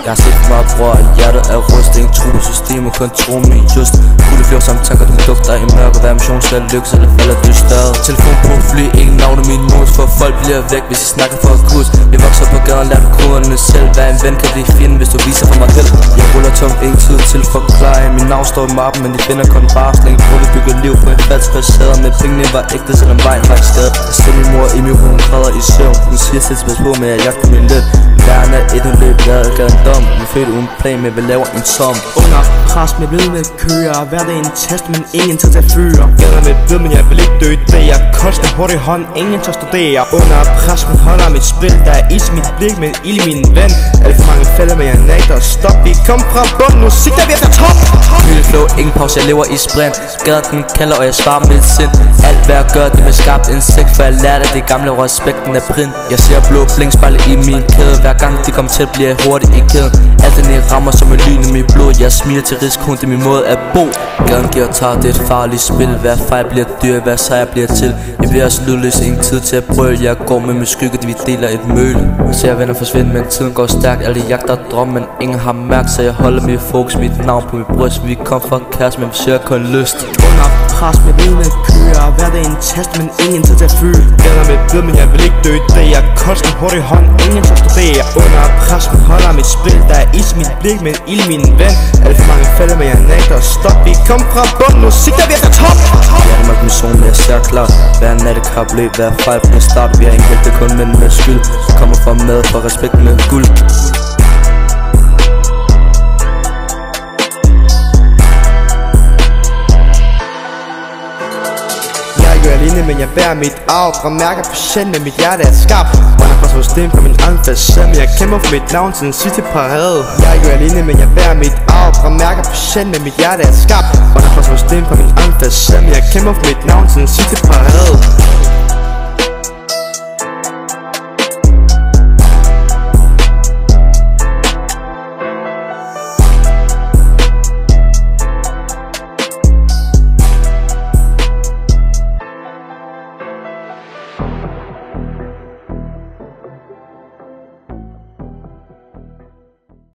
Jeg har set for meget, bror, at hjertet er rustet. Ingen tro på systemet, kun tro mig just. Gulde flyver samme tanker, du dugter i mørke. Hver mission skal lykkes, eller falder du større. Telefon på fly, ingen navn af min mus. For folk bliver væk, hvis I snakker for kurs. Jeg vokser på gaden, lær du koderne selv. Hvad en ven kan blive fjenden, hvis du viser for mig held. Jeg ruller tom, ingen tid til forklare. Min navn står i mappen, men de finder kun varsling. Prøv at bygge liv på en falsk facade. Men pengene var ægte, selvom vejen var i skade. Jeg ser min mor i min hun græder i søvn. Hun siger selv pas på med at jagte min løn. Verden er et løb, ladet gaden dom. Vi er født uden plan, men vi laver en som. Under pres med ved med kører. Hverdagen test, men ingen tid til at fyre. Gader med ved, men jeg vil ikke dø i dag. Jeg koster hurtigt hånd, ingen til at studere. Under pres, men holder mit spil. Der er is i mit blik, men ild i min ven. Alt for mange fælder, men jeg nægter at stoppe. Vi kom fra bunden, musik der bliver top. Lille flow, ingen pause, jeg lever i sprint. Gaden den kalder, og jeg svarer med et sind. Alt hvad jeg gør, det med skarpt insekt. For jeg lærte af det gamle, og respekten er print. Jeg ser blå blinkspejle i min kæde. Hver gang de kommer til, bliver jeg hurtigt i kæden. Alt den her rammer som en lyn i mit blod. Jeg smiler til risikoen, det er min måde at bo. Gaden giver og tager, det er et farligt spil. Hver fejl bliver dyr, hver sejr bliver til. Jeg bliver også lydløs, ingen tid til at brøle. Jeg går med min skygge, vi deler et møl. Ser venner forsvinde, men tiden går stærkt. Alle jagter drømme, men ingen har mærkt. Så jeg holder mit fokus, mit navn på mit bryst. Vi kom fra kæreste, men vi søger kun lyst. Under pres med ved med kører. Hverdagen test, men ingen tid til at fyre. Gader med ved, men jeg vil ikke dø i dag. Jeg koster hurtigt hånd, ingen til at studere. Under pres, men holder mit spil. Der er is i mit blik, men ild i min ven. Alt for mange fælder, men jeg nægter at stoppe. Vi kom fra bunden, musik der bliver top. Jeg har nok mission, men jeg ser klart. Hver nattekapløb, hver fejl på start. Vi har ingen helt, det kun mænd med skyld. Kommer fra mad for respekt med guld. Jeg er alene, men jeg bærer mit arv. Fra mærker patient, men mit hjerte er skarpt. Brænder fra system fra min anfald, men jeg kæmper for mit navn til den sidste parade. Jeg er alene, men jeg bærer mit arv. Fra mærker patient, men mit hjerte er skarpt. Brænder fra system fra min anfald, men jeg kæmper for mit navn til den sidste parade.